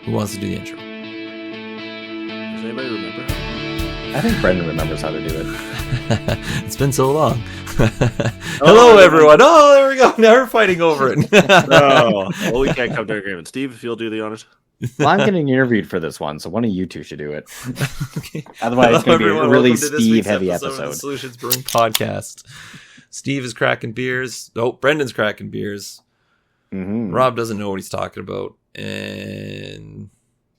Who wants to do the intro? Does anybody remember? I think Brendan remembers how to do it. It's been so long. Hello, everyone. Oh, there we go. Now we're fighting over it. Oh, well, we can't come to an agreement. Steve, if you'll do the honors. Well, I'm getting interviewed for this one, so one of you two should do it. Okay. Otherwise, it's going to be a really Welcome to this week's Steve-heavy of the episode. Solutions Brewing Podcast. Steve is cracking beers. Oh, Brendan's cracking beers. Mm-hmm. Rob doesn't know what he's talking about. And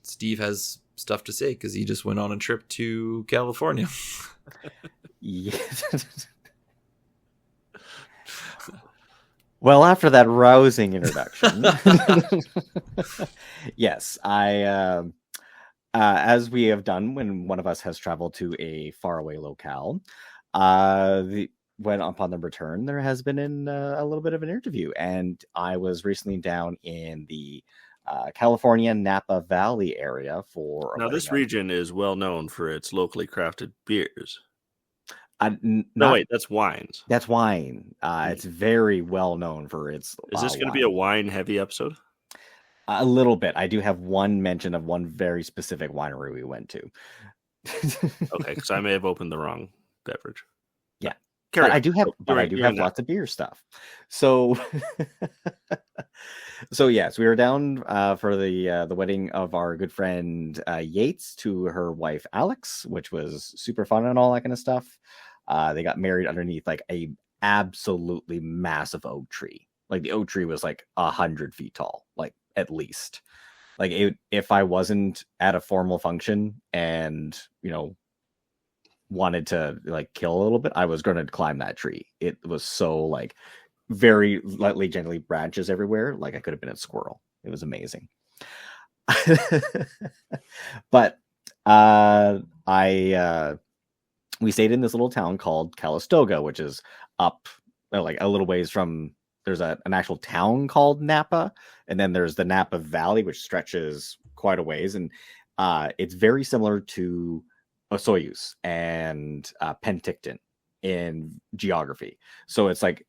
Steve has stuff to say because he just went on a trip to California. Yes. Well, after that rousing introduction, yes, I, as we have done when one of us has traveled to a faraway locale, when upon the return, there has been a little bit of an interview, and I was recently down in the California Napa Valley area for. Now, this region is well known for its locally crafted beers. No, wait, that's wines. That's wine. It's very well known for its. Is this going to be a wine-heavy episode? A little bit. I do have one mention of one very specific winery we went to. Okay, because I may have opened the wrong beverage. Yeah, but I do have lots of beer stuff. So, so yes, we were down for the wedding of our good friend Yates to her wife Alex, which was super fun and all that kind of stuff. They got married underneath like a absolutely massive oak tree. Like the oak tree was like 100 feet tall, like at least. Like if I wasn't at a formal function and wanted to like kill a little bit, I was going to climb that tree. It was so like very lightly, gently branches everywhere. Like I could have been a squirrel. It was amazing. But we stayed in this little town called Calistoga, which is up like a little ways from. There's an actual town called Napa, and then there's the Napa Valley, which stretches quite a ways, and it's very similar to Osoyoos and Penticton in geography. So it's like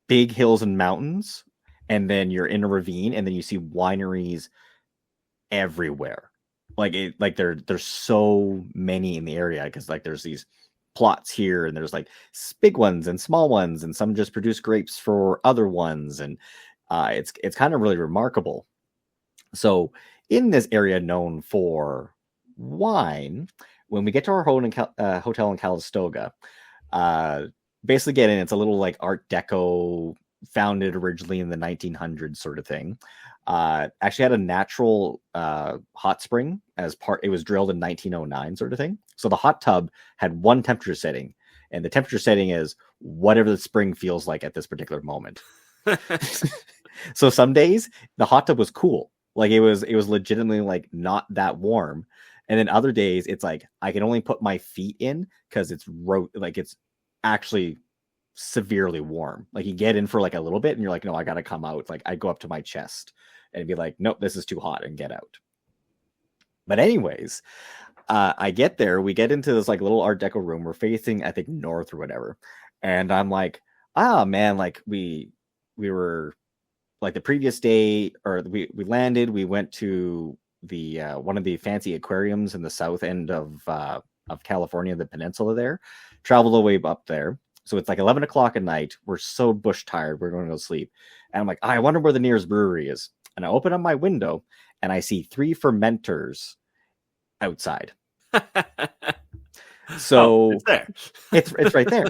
big hills and mountains, and then you're in a ravine, and then you see wineries everywhere. There's so many in the area because like there's these plots here, and there's like big ones and small ones, and some just produce grapes for other ones, and it's kind of really remarkable. So in this area known for wine, when we get to our hotel in Calistoga, basically get in. It's a little like Art Deco, founded originally in the 1900s sort of thing. Actually had a natural hot spring as part. It was drilled in 1909 sort of thing. So the hot tub had one temperature setting, and the temperature setting is whatever the spring feels like at this particular moment. So some days the hot tub was cool. Like it was legitimately like not that warm. And then other days it's like I can only put my feet in because it's it's actually severely warm. Like you get in for like a little bit and you're like, no, I gotta come out. Like I go up to my chest and be like, nope, this is too hot, and get out. But anyways, I get there, we get into this like little Art Deco room. We're facing, I think, north or whatever. And I'm like, man, like we were like the previous day, or we landed, we went to the one of the fancy aquariums in the south end of California, the peninsula there, traveled the way up there. So it's like 11 o'clock at night. We're so bush tired. We're going to go sleep. And I'm like, I wonder where the nearest brewery is. And I open up my window and I see 3 fermenters outside. So it's there. It's right there.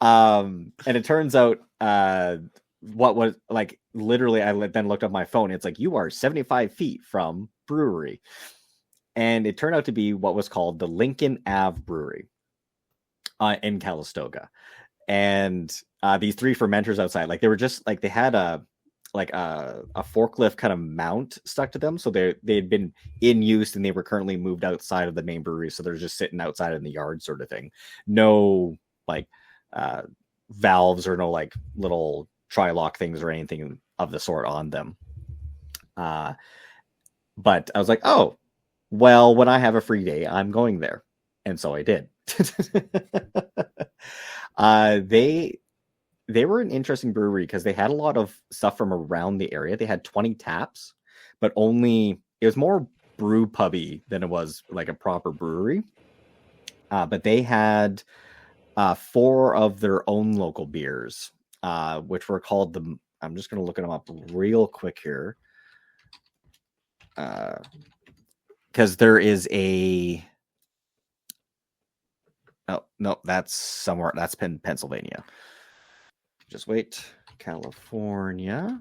And it turns out what was like literally, I then looked up my phone. It's like, you are 75 feet from brewery. And it turned out to be what was called the Lincoln Ave Brewery in Calistoga. And these 3 fermenters outside, like they were just like, they had a forklift kind of mount stuck to them. So they had been in use and they were currently moved outside of the main brewery. So they're just sitting outside in the yard sort of thing. No like valves or no like little tri-lock things or anything of the sort on them. But I was like, oh, well, when I have a free day, I'm going there. And so I did. They were an interesting brewery because they had a lot of stuff from around the area. They had 20 taps, but it was more brew pubby than it was like a proper brewery. But they had 4 of their own local beers, which were called I'm just going to look them up real quick here. Because there is oh, no, that's somewhere. That's Pennsylvania. Just wait. California.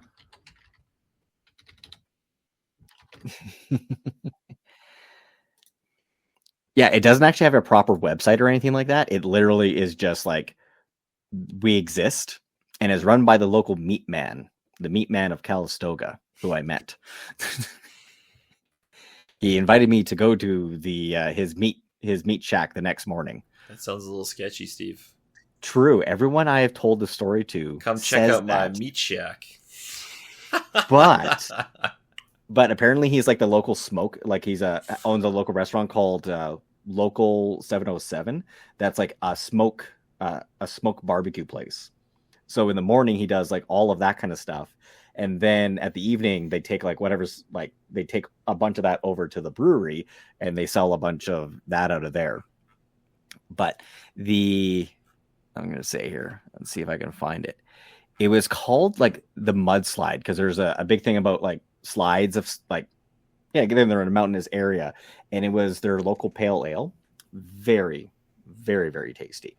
Yeah, it doesn't actually have a proper website or anything like that. It literally is just like, we exist, and is run by the local meat man, the meat man of Calistoga, who I met. He invited me to go to his meat shack the next morning. That sounds a little sketchy, Steve. True. Everyone I have told the story to come check out my meat shack. But apparently he's like the local smoke, like he's owns a local restaurant called Local 707. That's like a smoke barbecue place. So in the morning he does like all of that kind of stuff, and then at the evening they take like whatever's like, they take a bunch of that over to the brewery and they sell a bunch of that out of there. But I'm going to say here, let's see if I can find it. It was called like the mudslide, because there's a big thing about like slides of like, yeah, get in there in a mountainous area. And it was their local pale ale. Very, very, very tasty.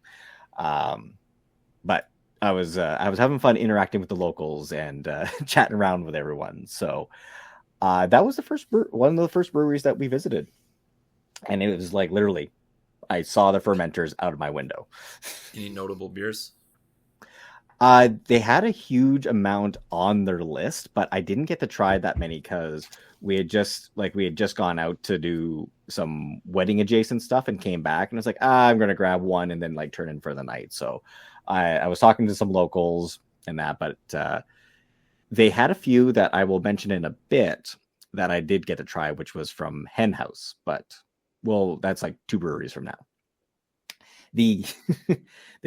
But I was having fun interacting with the locals and chatting around with everyone. So that was one of the first breweries that we visited. And it was like literally, I saw the fermenters out of my window. Any notable beers? They had a huge amount on their list, but I didn't get to try that many because we had just gone out to do some wedding adjacent stuff and came back, and I was like, I'm going to grab one and then like turn in for the night. So I was talking to some locals and that, but they had a few that I will mention in a bit that I did get to try, which was from Hen House, but well, that's like 2 breweries from now. The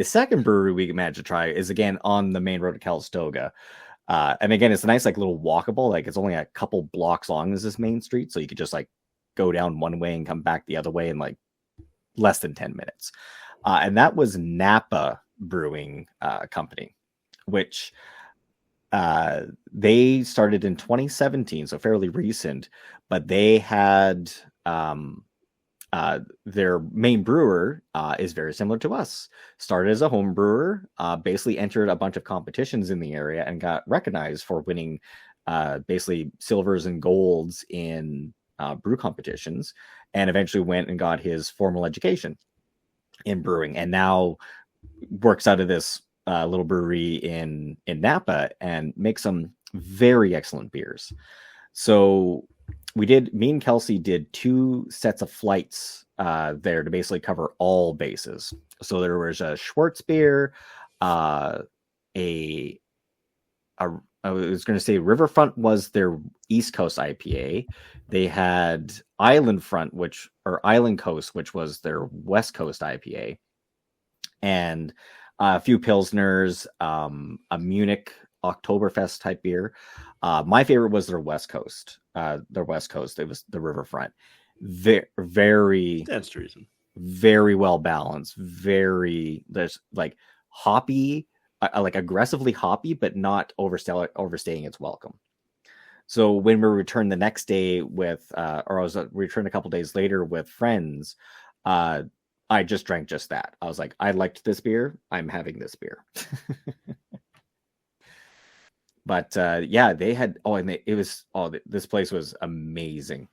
second brewery we managed to try is again on the main road to Calistoga. And again, it's a nice like little walkable, like it's only a couple blocks long as this main street. So you could just like go down one way and come back the other way in like less than 10 minutes. And that was Napa Brewing Company, which they started in 2017, so fairly recent, but they had their main brewer is very similar to us. Started as a home brewer, basically entered a bunch of competitions in the area and got recognized for winning basically silvers and golds in brew competitions, and eventually went and got his formal education in brewing, and now works out of this little brewery in Napa and makes some very excellent beers. So me and Kelsey did 2 sets of flights there to basically cover all bases. So there was a Schwartz beer, I was going to say Riverfront was their East Coast IPA. They had Island Coast, which was their West Coast IPA, and a few Pilsners, a Munich Oktoberfest type beer. My favorite was their West Coast. It was the Riverfront. Very That's the reason. Very well balanced. There's like hoppy, like aggressively hoppy, but not overstaying its welcome. So when we returned the next day with, or I was returned a couple days later with friends, I just drank just that. I was like, I liked this beer. I'm having this beer. But yeah, they had, this place was amazing.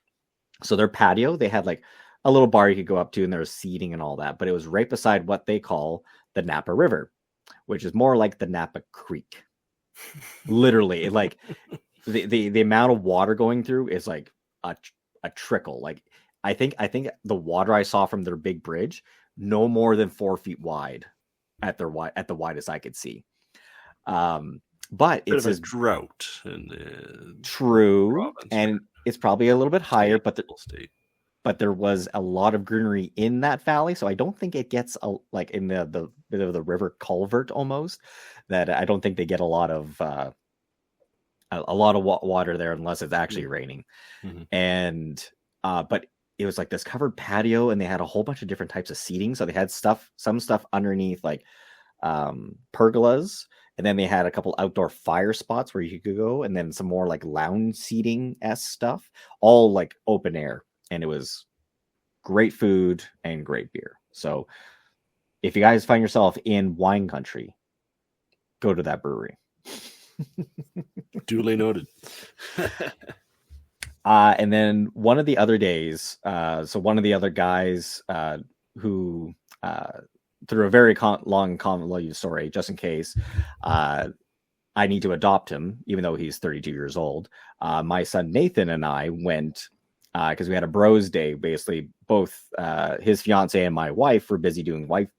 So their patio, they had like a little bar you could go up to, and there was seating and all that, but it was right beside what they call the Napa River, which is more like the Napa Creek. Literally, like the amount of water going through is like a trickle. Like I think the water I saw from their big bridge, no more than 4 feet wide at the widest I could see. But it's a drought in the true, and it's probably a little bit higher, but there was a lot of greenery in that valley, so I don't think it gets like in the bit of the river culvert almost. That I don't think they get a lot of a lot of water there unless it's actually raining. Mm-hmm. And but it was like this covered patio, and they had a whole bunch of different types of seating. So they had some stuff underneath like pergolas, and then they had a couple outdoor fire spots where you could go, and then some more like lounge seating stuff, all like open air. And it was great food and great beer. So if you guys find yourself in wine country, go to that brewery. Duly noted. And then one of the other days, so one of the other guys who, through a very long, convoluted story, just in case I need to adopt him, even though he's 32 years old, my son Nathan and I went, because we had a bros day. Basically, both his fiance and my wife were busy doing like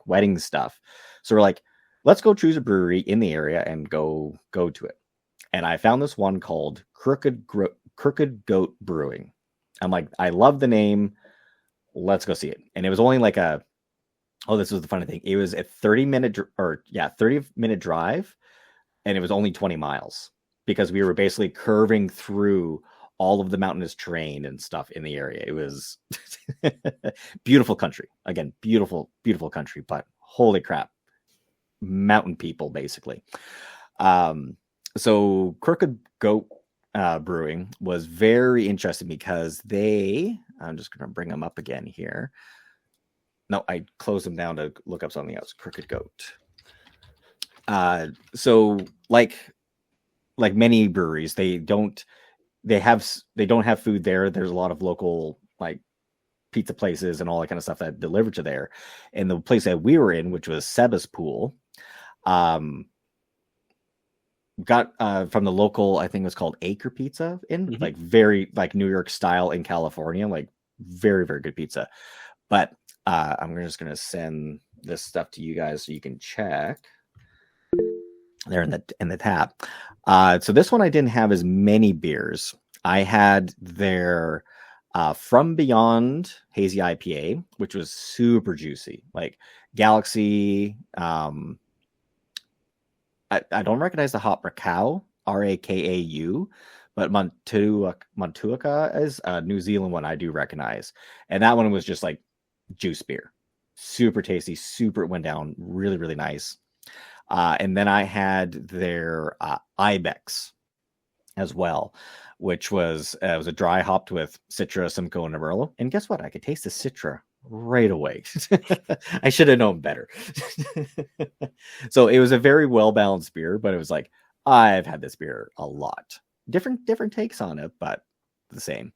wedding stuff. So we're like, let's go choose a brewery in the area and go to it. And I found this one called Crooked Goat Brewing. I'm like, I love the name. Let's go see it. And it was only like this was the funny thing. It was a 30-minute drive, and it was only 20 miles because we were basically curving through all of the mountainous terrain and stuff in the area. It was beautiful country. Again, beautiful, beautiful country, but holy crap. Mountain people, basically. So Crooked Goat Brewing was very interesting because I'm just going to bring them up again here. No, I closed them down to look up something else. Crooked Goat. So like many breweries, they don't have food there. There's a lot of local like pizza places and all that kind of stuff that deliver to there. And the place that we were in, which was Sebastopol, got from the local, I think it was called Acre Pizza like very like New York style in California, like very, very good pizza. But I'm just going to send this stuff to you guys so you can check. They're in the tab. So this one I didn't have as many beers. I had their From Beyond Hazy IPA, which was super juicy, like Galaxy. I don't recognize the hop Rakau, Rakau, but Montuaka is a New Zealand one I do recognize. And that one was just like juice beer. Super tasty, super went down, really, really nice. And then I had their Ibex as well, which was a dry hopped with Citra, Simcoe, and Amarillo. And guess what? I could taste the Citra right away. I should have known better. So it was a very well balanced beer, but it was like, I've had this beer a lot. Different takes on it, but the same.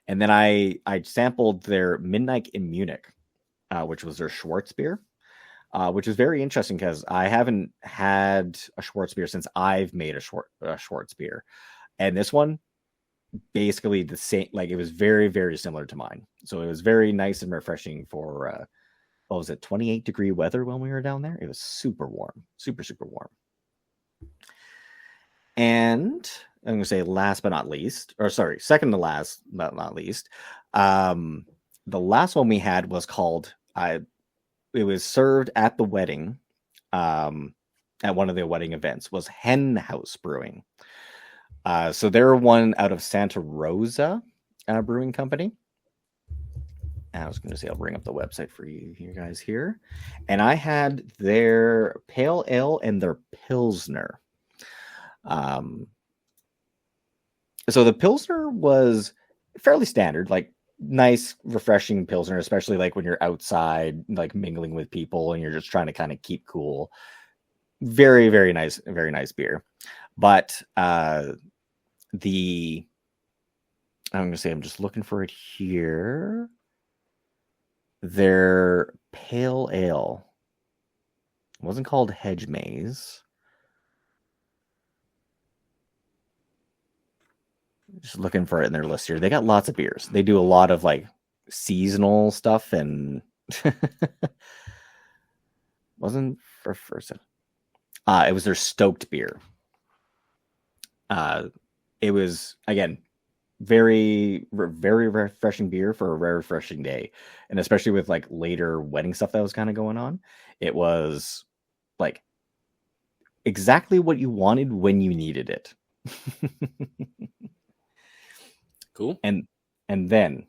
And then I sampled their Midnight in Munich, which was their Schwartz beer, which is very interesting because I haven't had a Schwartz beer since I've made a Schwartz beer. And this one, basically the same, like it was very, very similar to mine. So it was very nice and refreshing for, 28-degree weather when we were down there. It was super warm, super, super warm. And I'm going to say last but not least, or sorry, second to last, but not least. The last one we had was called, it was served at the wedding, at one of the wedding events, was Hen House Brewing. So they're one out of Santa Rosa Brewing Company. I was going to say, I'll bring up the website for you guys here. And I had their Pale Ale and their Pilsner. So the Pilsner was fairly standard, like nice, refreshing Pilsner, especially like when you're outside, like mingling with people and you're just trying to kind of keep cool. Very, very nice beer. But I'm going to say, I'm just looking for it here. Their Pale Ale wasn't called Hedge Maze. Just looking for it in their list here. They got lots of beers. They do a lot of like seasonal stuff and wasn't for first. It was their Stoked beer. It was, again, very, very refreshing beer for a very refreshing day. And especially with like later wedding stuff that was kind of going on. It was like, exactly what you wanted when you needed it. Cool. And then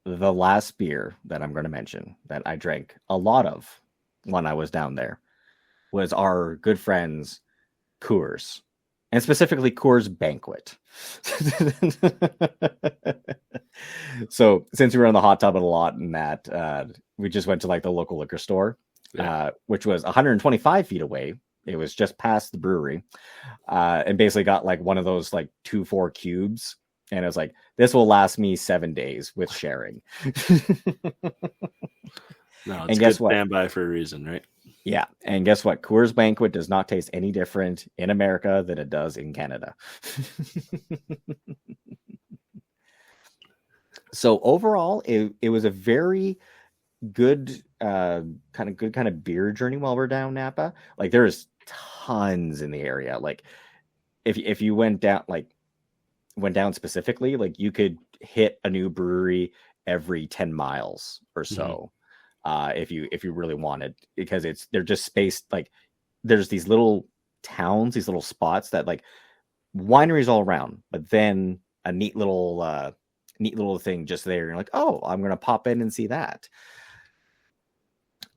the last beer that I'm going to mention that I drank a lot of when I was down there was our good friends Coors, and specifically Coors Banquet. So since we were in the hot tub a lot and that, we just went to like the local liquor store, which was 125 feet away. It was just past the brewery, and basically got like one of those like 2-4 cubes. And it was like, this will last me 7 days with sharing. No, it's and guess what? Standby for a reason, right? Yeah. And guess what? Coors Banquet does not taste any different in America than it does in Canada. So overall, it was a very good kind of beer journey while we're down Napa. Like there's tons in the area. Like if you went down specifically, like you could hit a new brewery every 10 miles or so. If you really wanted, because they're just spaced, like there's these little towns, these little spots that like wineries all around, but then a neat little thing just there. You're like, oh, I'm gonna pop in and see that.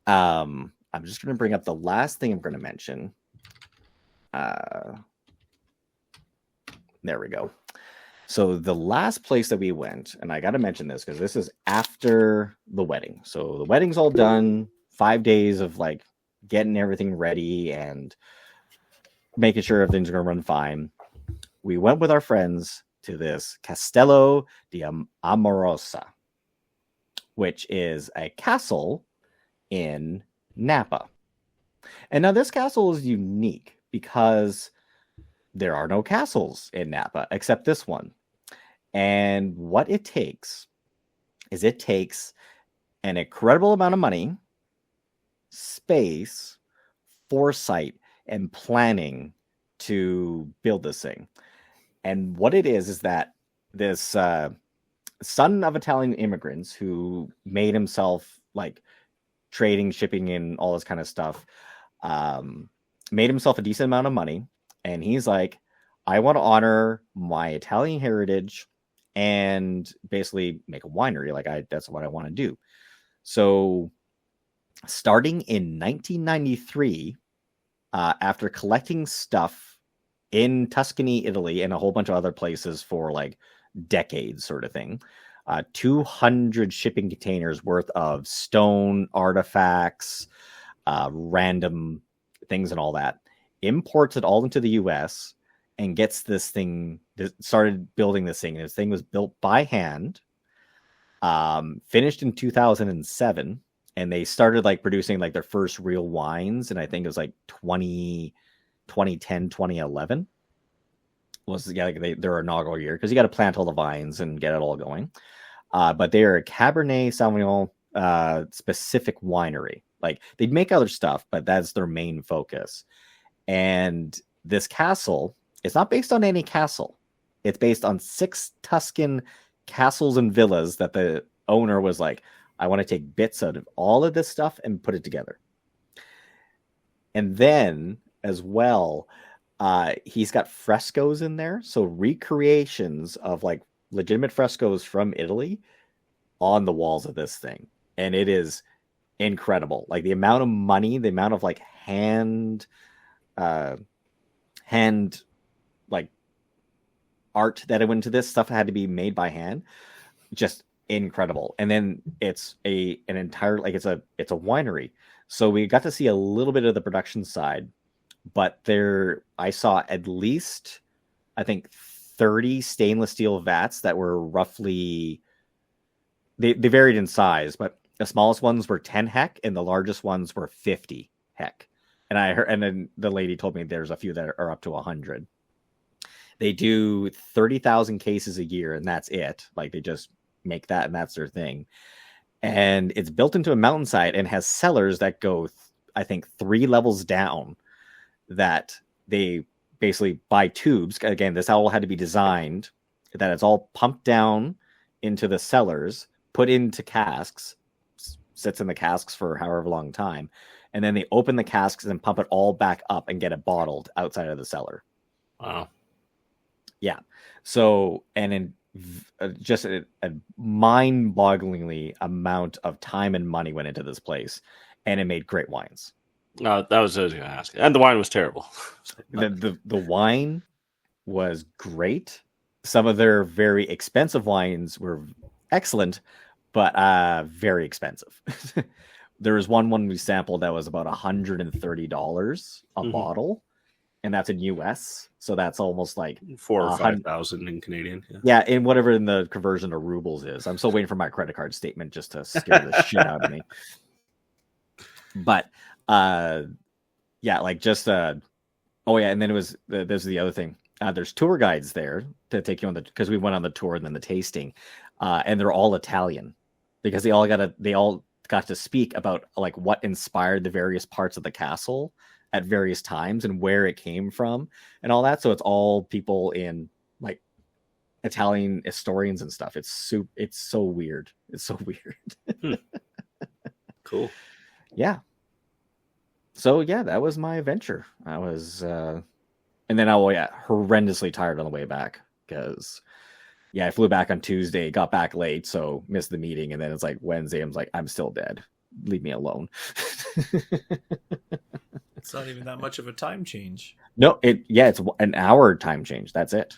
I'm just gonna bring up the last thing I'm gonna mention. There we go. So the last place that we went, and I got to mention this because this is after the wedding. So the wedding's all done, 5 days of like getting everything ready and making sure everything's going to run fine. We went with our friends to this Castello di Amorosa, which is a castle in Napa. And now this castle is unique because there are no castles in Napa except this one. And what it takes is an incredible amount of money, space, foresight, and planning to build this thing. And what it is that this son of Italian immigrants who made himself like trading, shipping, and all this kind of stuff, made himself a decent amount of money. And he's like, I want to honor my Italian heritage and basically make a winery. Like that's what I want to do. So starting in 1993, after collecting stuff in Tuscany, Italy, and a whole bunch of other places for like decades sort of thing, 200 shipping containers worth of stone artifacts, random things and all that, imports it all into the US and gets this thing, started building this thing. This thing was built by hand, finished in 2007, and they started like producing like their first real wines. And I think it was like 2010, 2011 was their inaugural year, because you got to plant all the vines and get it all going. But they are a Cabernet Sauvignon specific winery. Like they'd make other stuff, but that's their main focus. And this castle, it's not based on any castle. It's based on 6 Tuscan castles and villas that the owner was like, I want to take bits out of all of this stuff and put it together. And then as well, he's got frescoes in there. So recreations of like legitimate frescoes from Italy on the walls of this thing. And it is incredible. Like the amount of money, the amount of like hand like art that went into this stuff had to be made by hand. Just incredible. And then it's an entire, like it's a winery. So we got to see a little bit of the production side, but I saw at least, I think 30 stainless steel vats that were roughly, they varied in size, but the smallest ones were 10 hec and the largest ones were 50 hec. And I heard, and then the lady told me there's a few that are up to 100. They do 30,000 cases a year, and that's it. Like they just make that, and that's their thing. And it's built into a mountainside and has cellars that go, I think, 3 levels down. That they basically buy tubes. Again, this all had to be designed. That it's all pumped down into the cellars, put into casks, sits in the casks for however long time, and then they open the casks and pump it all back up and get it bottled outside of the cellar. Wow. Yeah. So, and in just a mind-bogglingly amount of time and money went into this place, and it made great wines. That was what I was going to ask. And the wine was terrible. The wine was great. Some of their very expensive wines were excellent, but very expensive. There was one we sampled that was about $130 a bottle, and that's in US. So that's almost like 4,000 or 5,000 in Canadian. Yeah, in whatever in the conversion to rubles is. I'm still waiting for my credit card statement just to scare the shit out of me. But yeah, like just oh yeah, and then it was there's the other thing. There's tour guides there to take you on because we went on the tour and then the tasting, and they're all Italian because they all got to speak about like what inspired the various parts of the castle at various times and where it came from and all that. So it's all people in like Italian historians and stuff. It's so weird. It's so weird. Cool. Yeah. So yeah, that was my adventure. I was, and then horrendously tired on the way back because, yeah, I flew back on Tuesday, got back late, so missed the meeting, and then it's like Wednesday. I'm like, I'm still dead. Leave me alone. It's not even that much of a time change. No, it's an hour time change. That's it.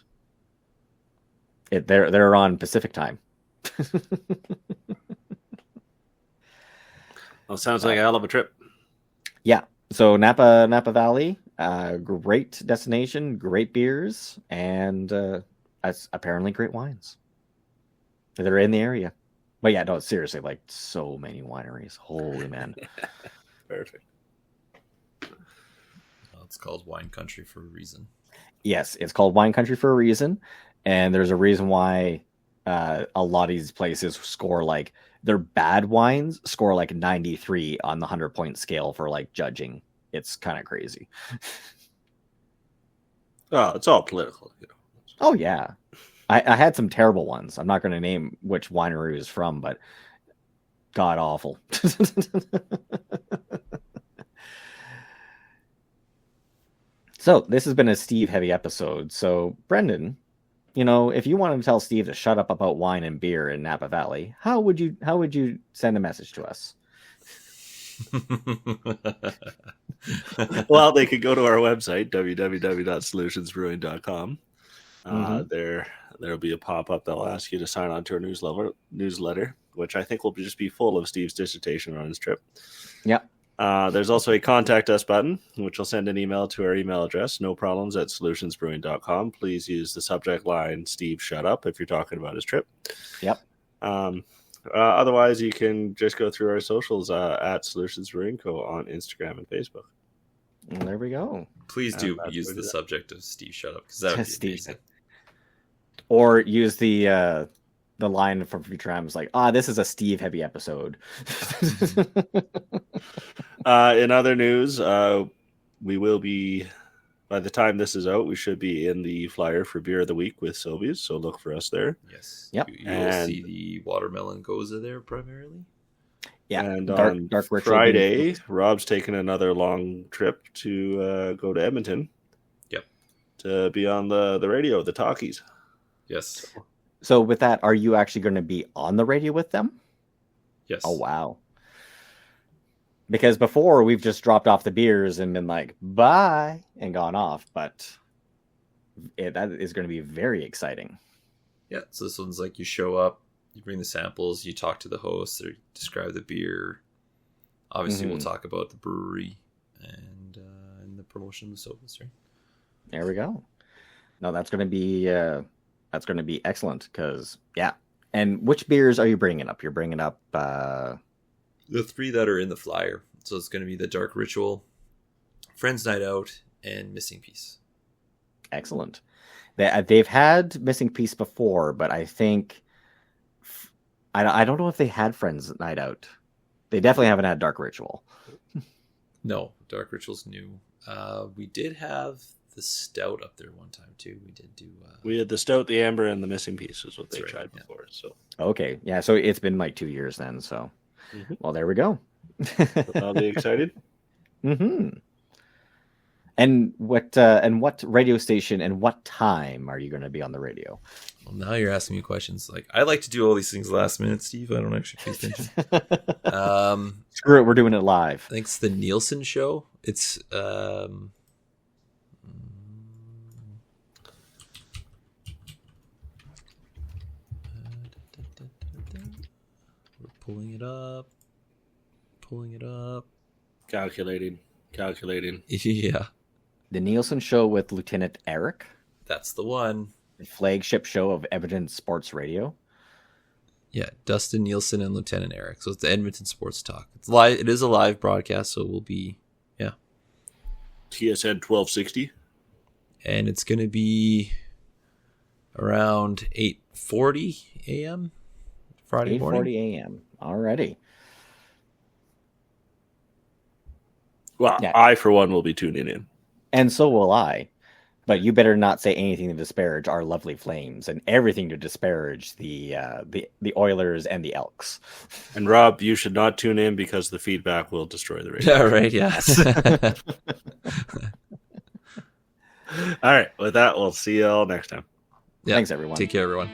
They're on Pacific time. Well, sounds like a hell of a trip. Yeah. So Napa Valley, great destination, great beers, and apparently great wines. They're in the area. But yeah, no, seriously, like so many wineries. Holy man. Perfect. Well, it's called wine country for a reason. Yes, it's called wine country for a reason. And there's a reason why a lot of these places score like their bad wines score like 93 on the 100-point scale for like judging. It's kind of crazy. Oh, it's all political. You know. Oh yeah, I had some terrible ones. I'm not going to name which winery it was from, but god awful. So this has been a Steve heavy episode. So Brendan, you know, if you wanted to tell Steve to shut up about wine and beer in Napa Valley, how would you send a message to us? Well, they could go to our website, www.solutionsbrewing.com. There'll be a pop-up that'll ask you to sign on to our newsletter, which I think will just be full of Steve's dissertation on his trip. Yeah. There's also a contact us button, which will send an email to our email address, noproblems@solutionsbrewing.com. Please use the subject line, Steve, shut up, if you're talking about his trip. Yep. Otherwise, you can just go through our socials at Solutions Brewing Co. on Instagram and Facebook. And there we go. Please do use the subject of Steve shut up, because that would be amazing. Or use the line from Futurama, like, this is a Steve heavy episode. In other news, we will be, by the time this is out, we should be in the flyer for Beer of the Week with Sylvia's, so look for us there. Yes. Yep. You will see the watermelon goza there primarily. Yeah. And dark on Friday, Rob's taking another long trip to go to Edmonton. Yep. To be on the radio, the talkies. Yes. So with that, are you actually going to be on the radio with them? Yes. Oh, wow. Because before we've just dropped off the beers and been like, bye, and gone off. But that is going to be very exciting. Yeah. So this one's like you show up, you bring the samples, you talk to the host, or describe the beer. Obviously, we'll talk about the brewery and the promotion of the sodas, right? There we go. No, that's going to be excellent because, yeah. And which beers are you bringing up? You're bringing up the three that are in the flyer. So it's going to be the Dark Ritual, Friends Night Out, and Missing Piece. Excellent. They've had Missing Piece before, but I think I don't know if they had Friends Night Out. They definitely haven't had Dark Ritual. No, Dark Ritual's new. We did have the Stout up there one time too. We did do. We had the Stout, the Amber, and the Missing Piece is what they tried before. So okay, yeah. So it's been like 2 years then. So, well, there we go. I'll be excited. Mm-hmm. And what radio station and what time are you going to be on the radio? Well, now you're asking me questions. Like, I like to do all these things last minute, Steve. I don't actually pay attention. Screw it, we're doing it live. I think it's the Nielsen show. It's we're pulling it up. Calculating. Yeah, The Nielsen Show with Lieutenant Eric, that's the one. the flagship show of Evidence Sports Radio. Yeah, Dustin Nielsen and Lieutenant Eric. So it's the Edmonton Sports Talk. It's live. It is a live broadcast, so it will be TSN 1260. and it's going to be around 8:40 a.m. Friday morning. 8:40 a.m. Alrighty. Well, Yeah. I, for one, will be tuning in. And so will I. But you better not say anything to disparage our lovely Flames and everything to disparage the Oilers and the Elks. And Rob, you should not tune in because the feedback will destroy the radio. Yeah, right. Yes. All right. With that, we'll see you all next time. Yeah. Thanks, everyone. Take care, everyone.